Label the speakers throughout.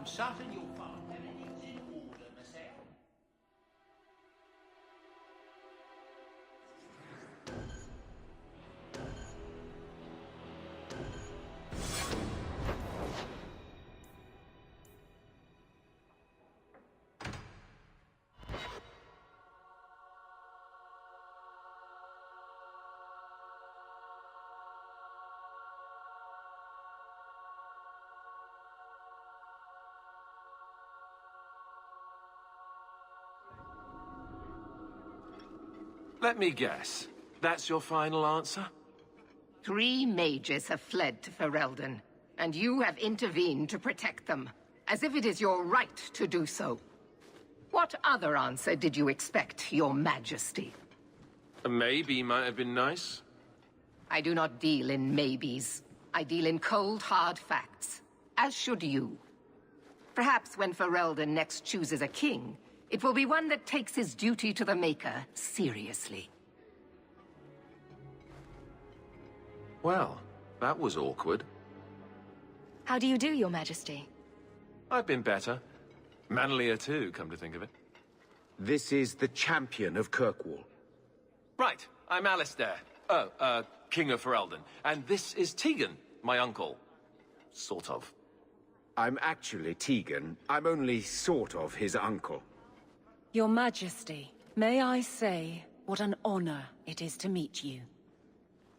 Speaker 1: I'm certain you'll find everything's in order, myself.
Speaker 2: Let me guess. That's your final answer?
Speaker 3: 3 mages have fled to Ferelden, and you have intervened to protect them, as if it is your right to do so. What other answer did you expect, your majesty?
Speaker 2: A maybe might have been nice.
Speaker 3: I do not deal in maybes. I deal in cold, hard facts, as should you. Perhaps when Ferelden next chooses a king, it will be one that takes his duty to the Maker seriously.
Speaker 2: Well, that was awkward.
Speaker 4: How do you do, Your Majesty?
Speaker 2: I've been better. Manlier too, come to think of it.
Speaker 5: This is the champion of Kirkwall.
Speaker 2: Right, I'm Alistair. King of Ferelden. And this is Tegan, my uncle. Sort of.
Speaker 5: I'm actually Tegan. I'm only sort of his uncle.
Speaker 6: Your Majesty, may I say what an honor it is to meet you.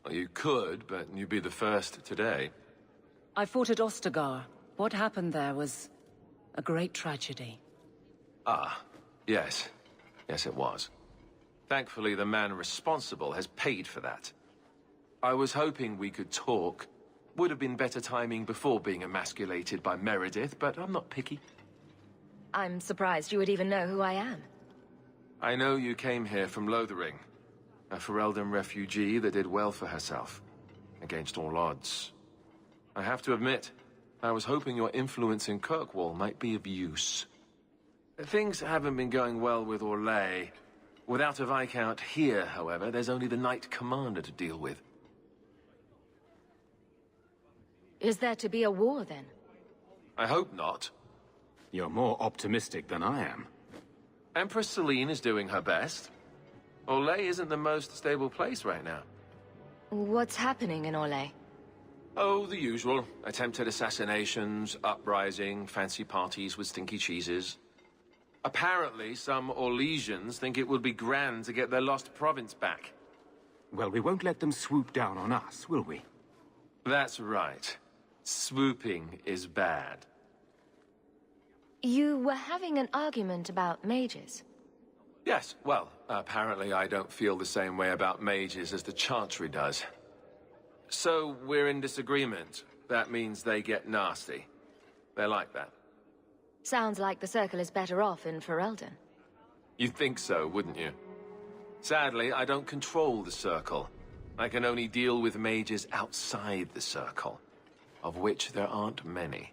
Speaker 2: Well, you could, but you'd be the first today.
Speaker 6: I fought at Ostagar. What happened there was a great tragedy.
Speaker 2: Ah, yes. Yes, it was. Thankfully, the man responsible has paid for that. I was hoping we could talk. Would have been better timing before being emasculated by Meredith, but I'm not picky.
Speaker 4: I'm surprised you would even know who I am.
Speaker 2: I know you came here from Lothering, a Ferelden refugee that did well for herself, against all odds. I have to admit, I was hoping your influence in Kirkwall might be of use. Things haven't been going well with Orlais. Without a Viscount here, however, there's only the Knight Commander to deal with.
Speaker 4: Is there to be a war, then?
Speaker 2: I hope not.
Speaker 5: You're more optimistic than I am.
Speaker 2: Empress Celine is doing her best. Orlais isn't the most stable place right now.
Speaker 4: What's happening in Orlais?
Speaker 2: Oh, the usual. Attempted assassinations, uprising, fancy parties with stinky cheeses. Apparently, some Orlesians think it would be grand to get their lost province back.
Speaker 5: Well, we won't let them swoop down on us, will we?
Speaker 2: That's right. Swooping is bad.
Speaker 4: You were having an argument about mages.
Speaker 2: Yes, well, apparently I don't feel the same way about mages as the Chantry does. So, we're in disagreement. That means they get nasty. They're like that.
Speaker 4: Sounds like the Circle is better off in Ferelden.
Speaker 2: You'd think so, wouldn't you? Sadly, I don't control the Circle. I can only deal with mages outside the Circle, of which there aren't many.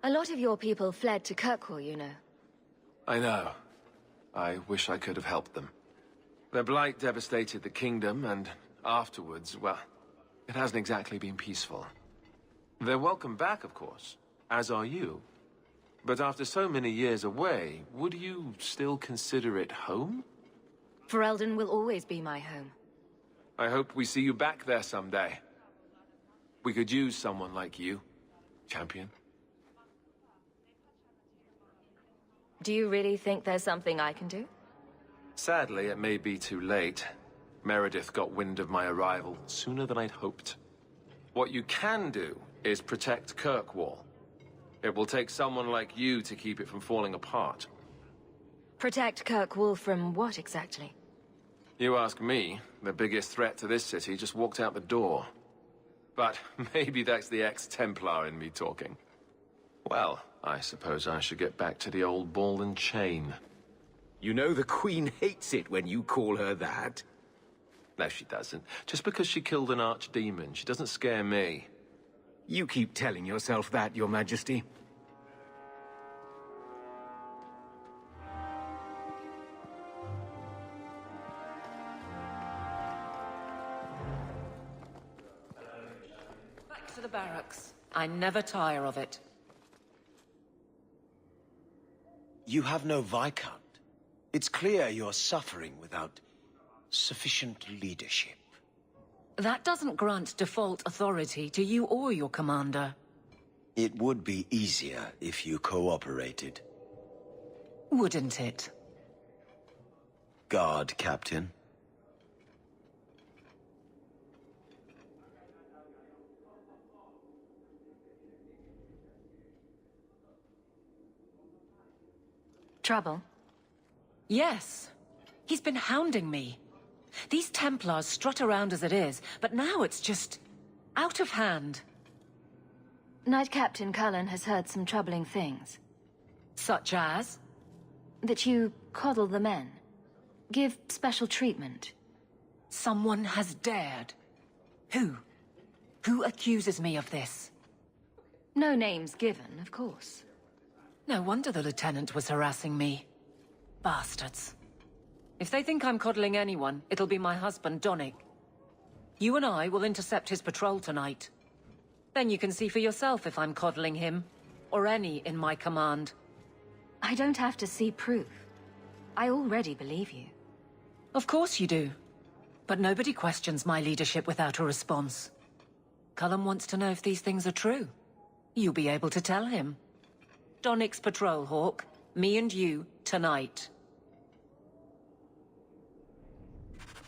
Speaker 4: A lot of your people fled to Kirkwall, you know.
Speaker 2: I know. I wish I could have helped them. Their blight devastated the kingdom, and afterwards, well, it hasn't exactly been peaceful. They're welcome back, of course, as are you. But after so many years away, would you still consider it home?
Speaker 4: Ferelden will always be my home.
Speaker 2: I hope we see you back there someday. We could use someone like you, champion.
Speaker 4: Do you really think there's something I can do?
Speaker 2: Sadly, it may be too late. Meredith got wind of my arrival sooner than I'd hoped. What you can do is protect Kirkwall. It will take someone like you to keep it from falling apart.
Speaker 4: Protect Kirkwall from what exactly?
Speaker 2: You ask me, the biggest threat to this city just walked out the door. But maybe that's the ex-Templar in me talking. Well, I suppose I should get back to the old ball and chain.
Speaker 5: You know the Queen hates it when you call her that.
Speaker 2: No, she doesn't. Just because she killed an archdemon, she doesn't scare me.
Speaker 5: You keep telling yourself that, Your Majesty.
Speaker 6: to the barracks. I never tire of it.
Speaker 7: You have no Viscount. It's clear you're suffering without sufficient leadership.
Speaker 6: That doesn't grant default authority to you or your commander.
Speaker 7: It would be easier if you cooperated.
Speaker 6: Wouldn't it?
Speaker 7: Guard Captain.
Speaker 4: Trouble?
Speaker 6: Yes. He's been hounding me. These Templars strut around as it is, but now it's just out of hand.
Speaker 4: Knight Captain Cullen has heard some troubling things.
Speaker 6: Such as?
Speaker 4: That you coddle the men. Give special treatment.
Speaker 6: Someone has dared. Who? Who accuses me of this?
Speaker 4: No names given, of course.
Speaker 6: No wonder the Lieutenant was harassing me. Bastards. If they think I'm coddling anyone, it'll be my husband, Donnic. You and I will intercept his patrol tonight. Then you can see for yourself if I'm coddling him, or any in my command.
Speaker 4: I don't have to see proof. I already believe you.
Speaker 6: Of course you do. But nobody questions my leadership without a response. Cullen wants to know if these things are true. You'll be able to tell him. Donnic's patrol, Hawke. Me and you, tonight.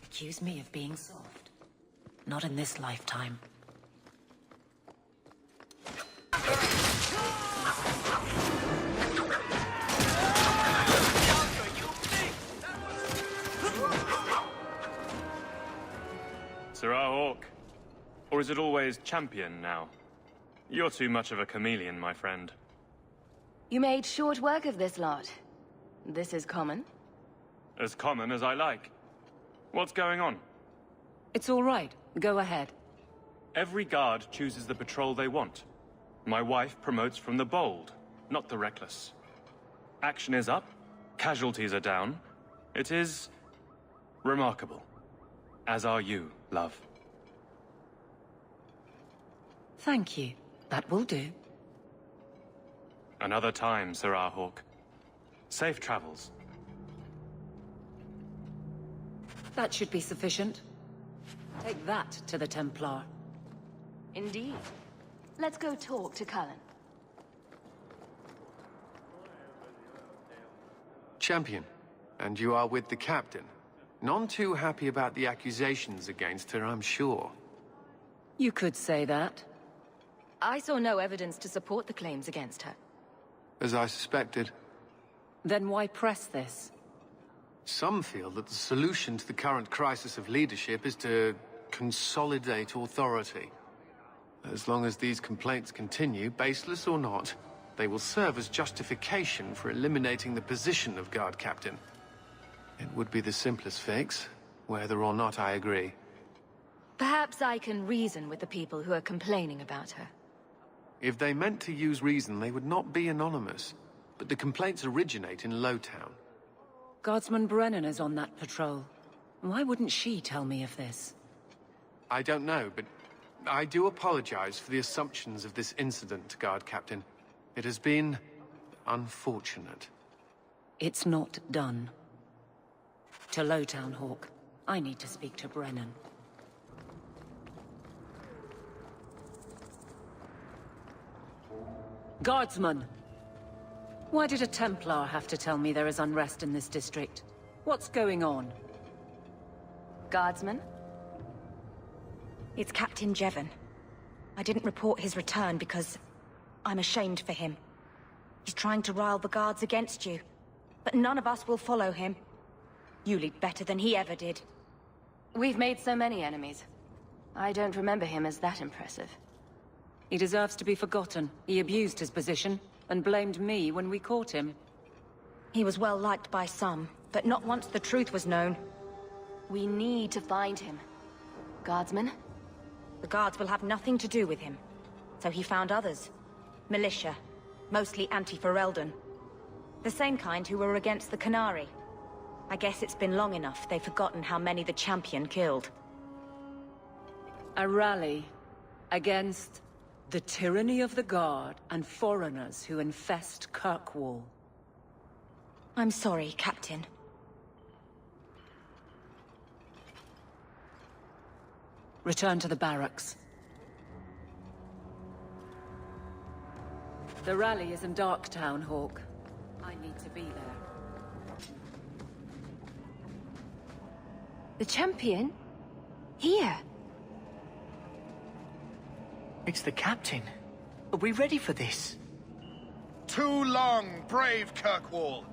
Speaker 6: Accuse me of being soft. Not in this lifetime.
Speaker 8: Serah Hawke. Or is it always champion now? You're too much of a chameleon, my friend.
Speaker 4: You made short work of this lot. This is common?
Speaker 8: As common as I like. What's going on?
Speaker 6: It's all right. Go ahead.
Speaker 8: Every guard chooses the patrol they want. My wife promotes from the bold, not the reckless. Action is up, casualties are down. It is remarkable. As are you, love.
Speaker 6: Thank you. That will do.
Speaker 8: Another time, Serah Hawke. Safe travels.
Speaker 6: That should be sufficient. Take that to the Templar.
Speaker 4: Indeed. Let's go talk to Cullen.
Speaker 9: Champion, and you are with the captain. None too happy about the accusations against her, I'm sure.
Speaker 6: You could say that.
Speaker 4: I saw no evidence to support the claims against her.
Speaker 9: As I suspected.
Speaker 6: Then why press this?
Speaker 9: Some feel that the solution to the current crisis of leadership is to consolidate authority. As long as these complaints continue, baseless or not, they will serve as justification for eliminating the position of guard captain. It would be the simplest fix, whether or not I agree.
Speaker 4: Perhaps I can reason with the people who are complaining about her.
Speaker 9: If they meant to use reason, they would not be anonymous. But the complaints originate in Lowtown.
Speaker 6: Guardsman Brennan is on that patrol. Why wouldn't she tell me of this?
Speaker 9: I don't know, but I do apologize for the assumptions of this incident, Guard Captain. It has been unfortunate.
Speaker 6: It's not done. To Lowtown, Hawke. I need to speak to Brennan. Guardsman! Why did a Templar have to tell me there is unrest in this district? What's going on?
Speaker 4: Guardsman?
Speaker 10: It's Captain Jevon. I didn't report his return because I'm ashamed for him. He's trying to rile the guards against you, but none of us will follow him. You lead better than he ever did.
Speaker 4: We've made so many enemies. I don't remember him as that impressive.
Speaker 6: He deserves to be forgotten. He abused his position and blamed me when we caught him.
Speaker 10: He was well liked by some, but not once the truth was known.
Speaker 4: We need to find him. Guardsman?
Speaker 10: The guards will have nothing to do with him. So he found others. Militia. Mostly anti-Ferelden. The same kind who were against the Qunari. I guess it's been long enough they've forgotten how many the Champion killed.
Speaker 6: A rally against The tyranny of the Guard and foreigners who infest Kirkwall.
Speaker 10: I'm sorry, Captain.
Speaker 6: Return to the barracks. The rally is in Darktown, Hawke. I need to be there.
Speaker 4: The champion? Here?
Speaker 1: It's the captain. Are we ready for this?
Speaker 11: Too long, brave Kirkwall.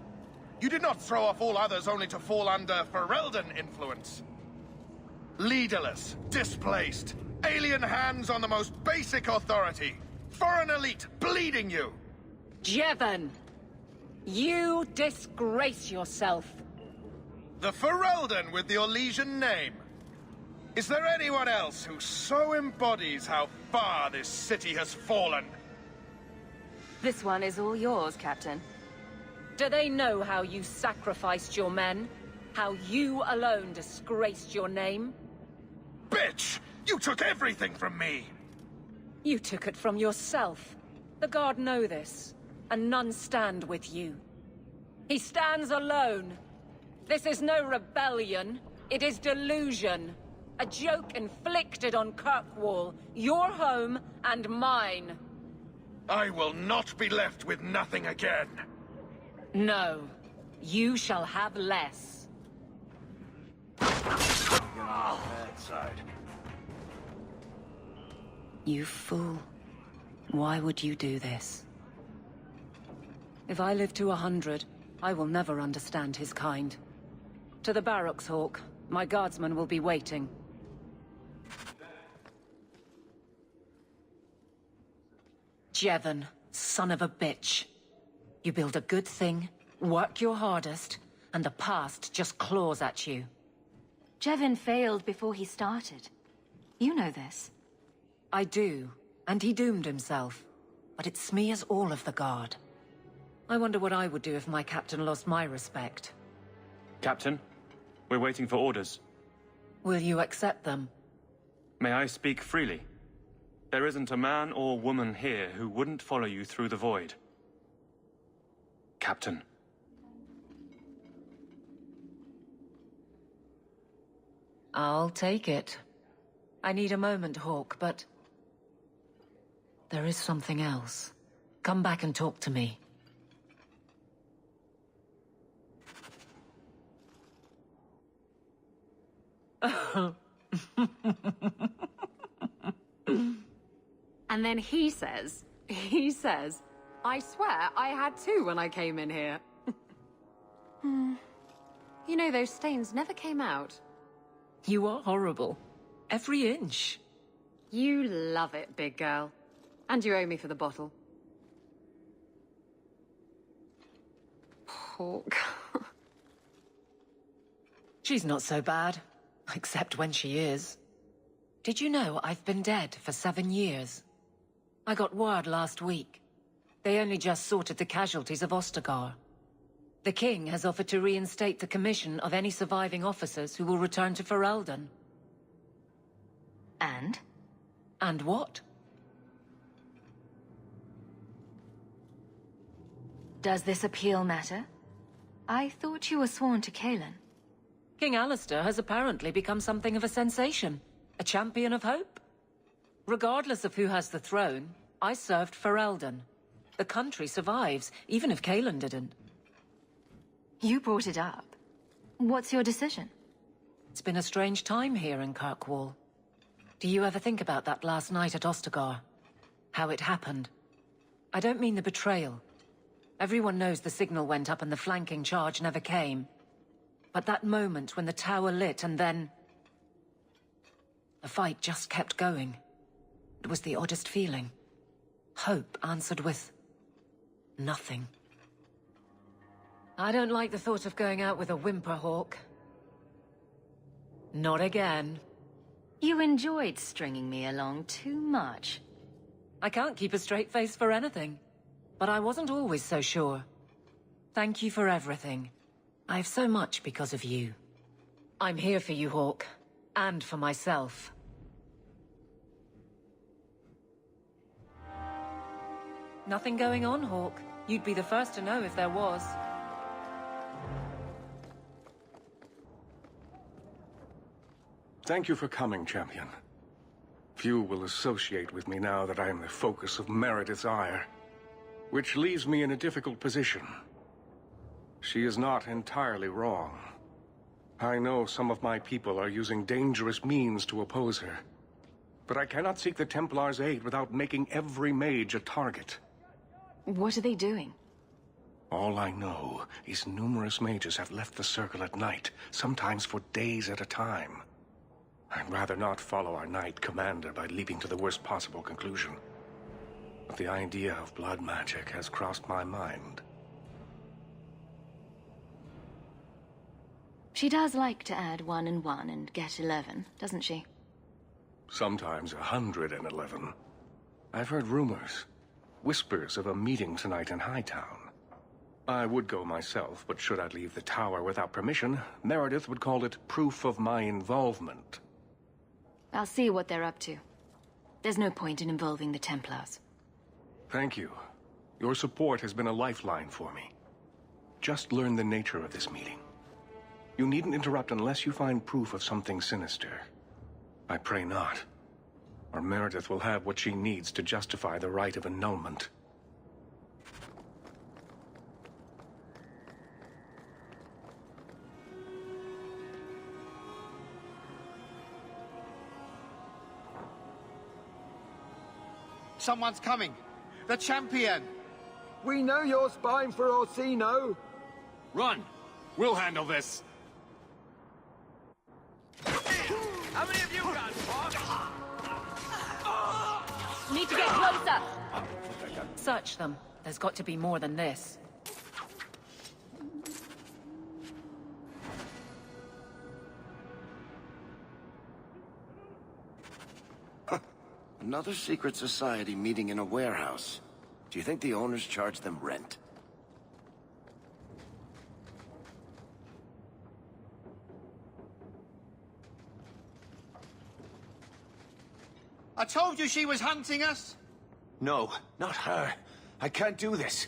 Speaker 11: You did not throw off all others only to fall under Ferelden influence. Leaderless, displaced, alien hands on the most basic authority. Foreign elite bleeding you.
Speaker 6: Jevon! You disgrace yourself.
Speaker 11: The Ferelden with the Orlesian name. Is there anyone else who so embodies how far this city has fallen?
Speaker 4: This one is all yours, Captain.
Speaker 6: Do they know how you sacrificed your men? How you alone disgraced your name?
Speaker 11: Bitch! You took everything from me!
Speaker 6: You took it from yourself. The Guard know this, and none stand with you. He stands alone. This is no rebellion. It is delusion. A joke inflicted on Kirkwall, your home and mine.
Speaker 11: I will not be left with nothing again.
Speaker 6: No. You shall have less. You fool. Why would you do this? If I live to 100, I will never understand his kind. To the barracks, Hawke. My guardsmen will be waiting. Jevon, son of a bitch. You build a good thing, work your hardest, and the past just claws at you.
Speaker 4: Jevon failed before he started. You know this.
Speaker 6: I do, and he doomed himself. But it smears all of the Guard. I wonder what I would do if my captain lost my respect.
Speaker 8: Captain, we're waiting for orders.
Speaker 6: Will you accept them?
Speaker 8: May I speak freely? There isn't a man or woman here who wouldn't follow you through the void. Captain.
Speaker 6: I'll take it. I need a moment, Hawke, but... there is something else. Come back and talk to me.
Speaker 12: And then he says, I swear I had two when I came in here. You know, those stains never came out.
Speaker 6: You are horrible. Every inch.
Speaker 12: You love it, big girl. And you owe me for the bottle. Hawke.
Speaker 6: She's not so bad. Except when she is. Did you know I've been dead for 7 years? I got word last week. They only just sorted the casualties of Ostagar. The King has offered to reinstate the commission of any surviving officers who will return to Ferelden.
Speaker 4: And?
Speaker 6: And what?
Speaker 4: Does this appeal matter? I thought you were sworn to Cailan.
Speaker 6: King Alistair has apparently become something of a sensation. A champion of hope. Regardless of who has the throne, I served Ferelden. The country survives, even if Cailan didn't.
Speaker 4: You brought it up. What's your decision?
Speaker 6: It's been a strange time here in Kirkwall. Do you ever think about that last night at Ostagar? How it happened? I don't mean the betrayal. Everyone knows the signal went up and the flanking charge never came. But that moment when the tower lit and then... the fight just kept going. It was the oddest feeling. Hope answered with... nothing. I don't like the thought of going out with a whimper, Hawke. Not again.
Speaker 4: You enjoyed stringing me along too much.
Speaker 6: I can't keep a straight face for anything. But I wasn't always so sure. Thank you for everything. I have so much because of you. I'm here for you, Hawke. And for myself. Nothing going on, Hawke. You'd be the first to know if there was.
Speaker 13: Thank you for coming, champion. Few will associate with me now that I am the focus of Meredith's ire, which leaves me in a difficult position. She is not entirely wrong. I know some of my people are using dangerous means to oppose her, but I cannot seek the Templars' aid without making every mage a target.
Speaker 4: What are they doing?
Speaker 13: All I know is numerous mages have left the Circle at night, sometimes for days at a time. I'd rather not follow our Knight Commander by leaping to the worst possible conclusion. But the idea of blood magic has crossed my mind.
Speaker 4: She does like to add 1 and 1 and get 11, doesn't she?
Speaker 13: Sometimes 111. I've heard rumors, whispers of a meeting tonight in Hightown. I would go myself, but should I leave the tower without permission, Meredith would call it proof of my involvement.
Speaker 4: I'll see what they're up to. There's no point in involving the Templars.
Speaker 13: Thank you. Your support has been a lifeline for me. Just learn the nature of this meeting. You needn't interrupt unless you find proof of something sinister. I pray not, or Meredith will have what she needs to justify the right of annulment.
Speaker 11: Someone's coming. The champion.
Speaker 14: We know you're spying for Orsino.
Speaker 8: Run! We'll handle this.
Speaker 11: How many of you got,
Speaker 4: Need to get closer!
Speaker 6: Search them. There's got to be more than this.
Speaker 7: Another secret society meeting in a warehouse. Do you think the owners charge them rent?
Speaker 11: I told you she was hunting us.
Speaker 7: No, not her. I can't do this.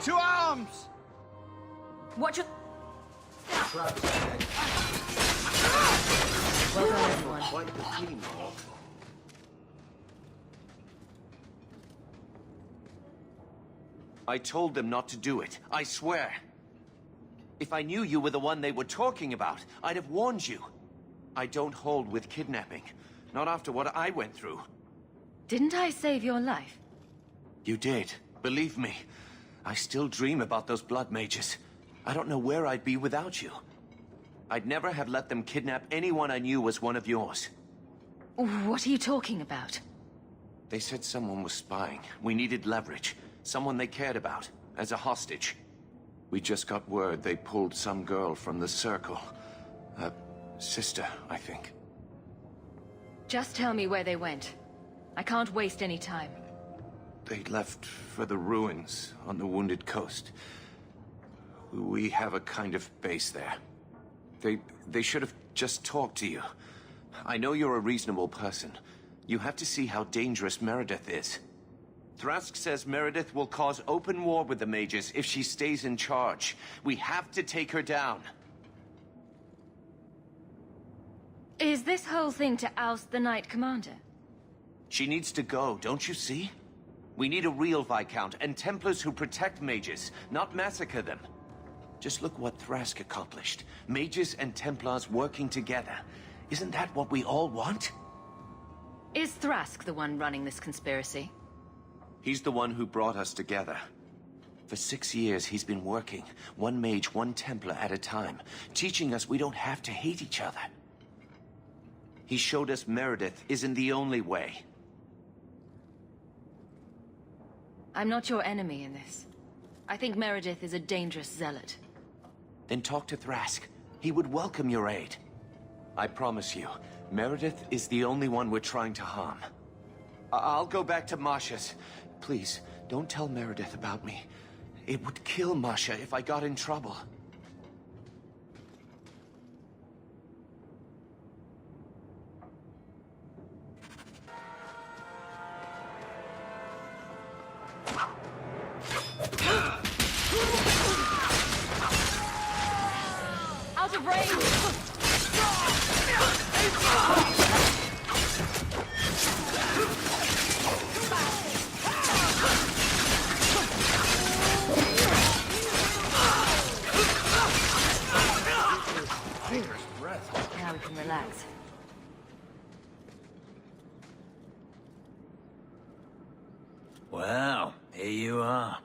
Speaker 11: To arms!
Speaker 4: Watch it!
Speaker 6: Well done, everyone.
Speaker 7: Quite the team, Hawke. I told them not to do it. I swear. If I knew you were the one they were talking about, I'd have warned you. I don't hold with kidnapping. Not after what I went through.
Speaker 4: Didn't I save your life?
Speaker 7: You did. Believe me. I still dream about those blood mages. I don't know where I'd be without you. I'd never have let them kidnap anyone I knew was one of yours.
Speaker 4: What are you talking about?
Speaker 7: They said someone was spying. We needed leverage. Someone they cared about. As a hostage. We just got word they pulled some girl from the Circle. A sister, I think.
Speaker 4: Just tell me where they went. I can't waste any time.
Speaker 7: They left for the ruins on the Wounded Coast. We have a kind of base there. They should have just talked to you. I know you're a reasonable person. You have to see how dangerous Meredith is. Thrask says Meredith will cause open war with the mages if she stays in charge. We have to take her down.
Speaker 4: Is this whole thing to oust the Knight Commander?
Speaker 7: She needs to go, don't you see? We need a real Viscount and Templars who protect mages, not massacre them. Just look what Thrask accomplished. Mages and Templars working together. Isn't that what we all want?
Speaker 4: Is Thrask the one running this conspiracy?
Speaker 7: He's the one who brought us together. For 6 years, he's been working, one mage, one Templar at a time, teaching us we don't have to hate each other. He showed us Meredith isn't the only way.
Speaker 4: I'm not your enemy in this. I think Meredith is a dangerous zealot.
Speaker 7: Then talk to Thrask. He would welcome your aid. I promise you, Meredith is the only one we're trying to harm. I'll go back to Masha's. Please, don't tell Meredith about me. It would kill Masha if I got in trouble.
Speaker 4: Out of range! Now we can relax.
Speaker 15: Well, here you are.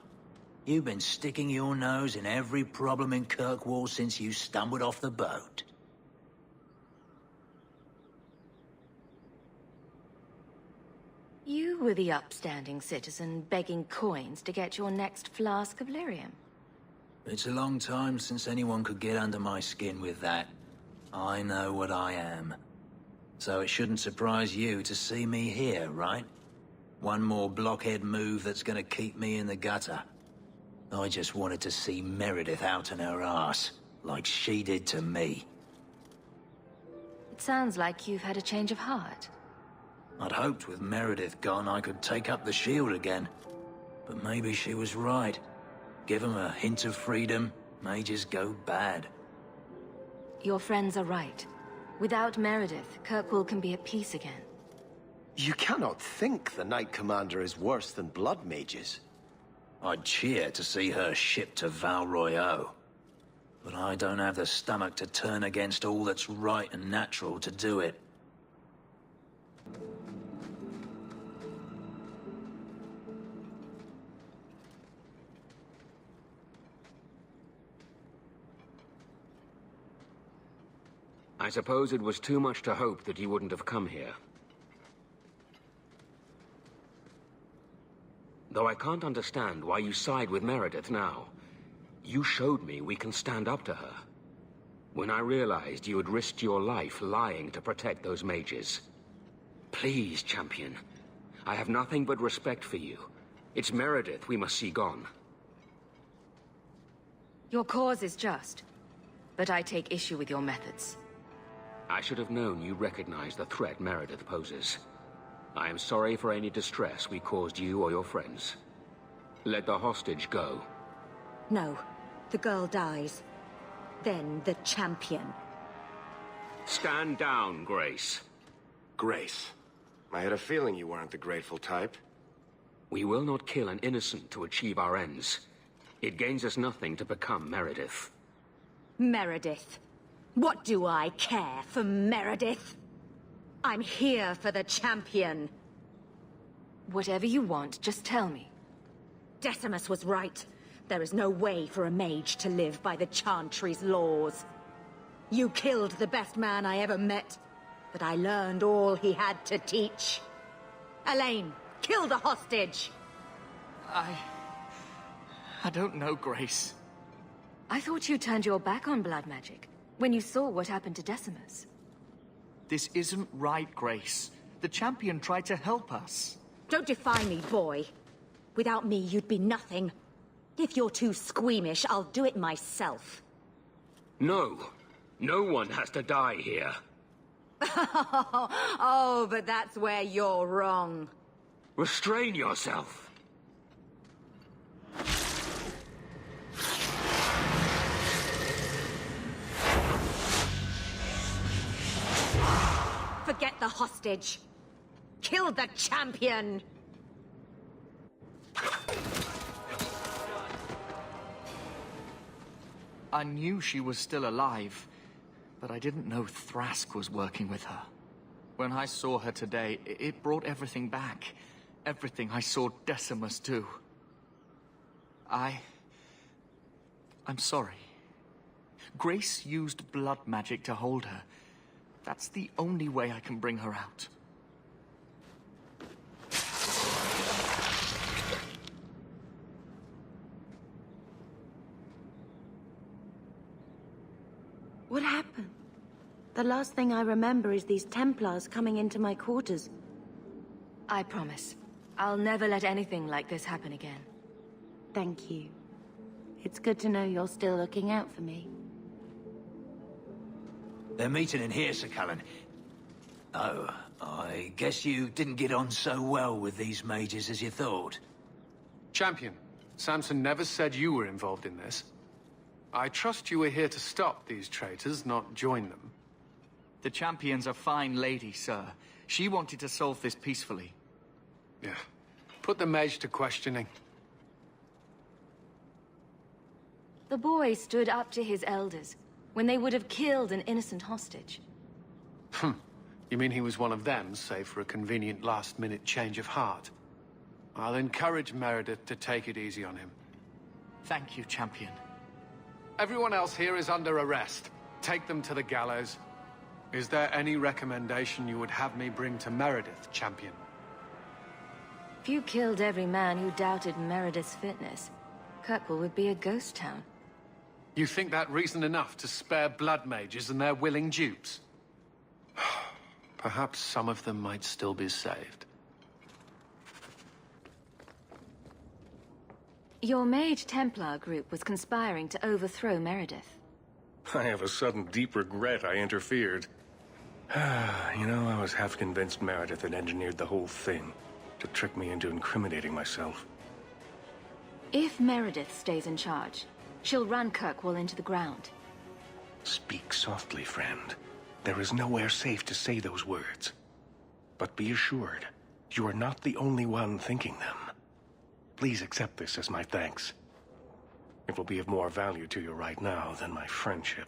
Speaker 15: You've been sticking your nose in every problem in Kirkwall since you stumbled off the boat.
Speaker 4: You were the upstanding citizen begging coins to get your next flask of lyrium.
Speaker 15: It's a long time since anyone could get under my skin with that. I know what I am. So it shouldn't surprise you to see me here, right? One more blockhead move that's gonna keep me in the gutter. I just wanted to see Meredith out on her ass, like she did to me.
Speaker 4: It sounds like you've had a change of heart.
Speaker 15: I'd hoped with Meredith gone I could take up the shield again. But maybe she was right. Give 'em a hint of freedom, mages go bad.
Speaker 4: Your friends are right. Without Meredith, Kirkwall can be at peace again.
Speaker 16: You cannot think the Knight Commander is worse than blood mages.
Speaker 15: I'd cheer to see her shipped to Val Royeaux. But I don't have the stomach to turn against all that's right and natural to do it.
Speaker 5: I suppose it was too much to hope that you wouldn't have come here. Though I can't understand why you side with Meredith now. You showed me we can stand up to her. When I realized you had risked your life lying to protect those mages. Please, champion. I have nothing but respect for you. It's Meredith we must see gone.
Speaker 4: Your cause is just, but I take issue with your methods.
Speaker 5: I should have known you recognized the threat Meredith poses. I am sorry for any distress we caused you or your friends. Let the hostage go.
Speaker 10: No, the girl dies. Then the champion.
Speaker 5: Stand down, Grace.
Speaker 17: Grace. I had a feeling you weren't the grateful type.
Speaker 5: We will not kill an innocent to achieve our ends. It gains us nothing to become Meredith.
Speaker 10: Meredith. What do I care for Meredith? I'm here for the champion.
Speaker 4: Whatever you want, just tell me.
Speaker 10: Decimus was right. There is no way for a mage to live by the Chantry's laws. You killed the best man I ever met, but I learned all he had to teach. Elaine, kill the hostage!
Speaker 1: I don't know, Grace.
Speaker 4: I thought you turned your back on blood magic when you saw what happened to Decimus.
Speaker 1: This isn't right, Grace. The champion tried to help us.
Speaker 10: Don't defy me, boy. Without me, you'd be nothing. If you're too squeamish, I'll do it myself.
Speaker 5: No. No one has to die here.
Speaker 10: Oh, but that's where you're wrong.
Speaker 5: Restrain yourself.
Speaker 10: Forget the hostage. Kill the champion!
Speaker 1: I knew she was still alive, but I didn't know Thrask was working with her. When I saw her today, it brought everything back. Everything I saw Decimus do. I'm sorry. Grace used blood magic to hold her. That's the only way I can bring her out.
Speaker 18: What happened? The last thing I remember is these Templars coming into my quarters.
Speaker 4: I promise. I'll never let anything like this happen again.
Speaker 18: Thank you. It's good to know you're still looking out for me.
Speaker 15: They're meeting in here, Sir Cullen. Oh, I guess you didn't get on so well with these mages as you thought.
Speaker 9: Champion, Samson never said you were involved in this. I trust you were here to stop these traitors, not join them.
Speaker 1: The Champion's a fine lady, sir. She wanted to solve this peacefully.
Speaker 9: Yeah. Put the mage to questioning.
Speaker 4: The boy stood up to his elders when they would have killed an innocent hostage.
Speaker 9: You mean he was one of them, save for a convenient last-minute change of heart? I'll encourage Meredith to take it easy on him.
Speaker 1: Thank you, Champion.
Speaker 9: Everyone else here is under arrest. Take them to the gallows. Is there any recommendation you would have me bring to Meredith, Champion?
Speaker 4: If you killed every man who doubted Meredith's fitness, Kirkwall would be a ghost town.
Speaker 9: You think that reason enough to spare blood mages and their willing dupes? Perhaps some of them might still be saved.
Speaker 4: Your Mage Templar group was conspiring to overthrow Meredith.
Speaker 13: I have a sudden deep regret I interfered. You know, I was half convinced Meredith had engineered the whole thing to trick me into incriminating myself.
Speaker 4: If Meredith stays in charge, she'll run Kirkwall into the ground.
Speaker 13: Speak softly, friend. There is nowhere safe to say those words. But be assured, you are not the only one thinking them. Please accept this as my thanks. It will be of more value to you right now than my friendship.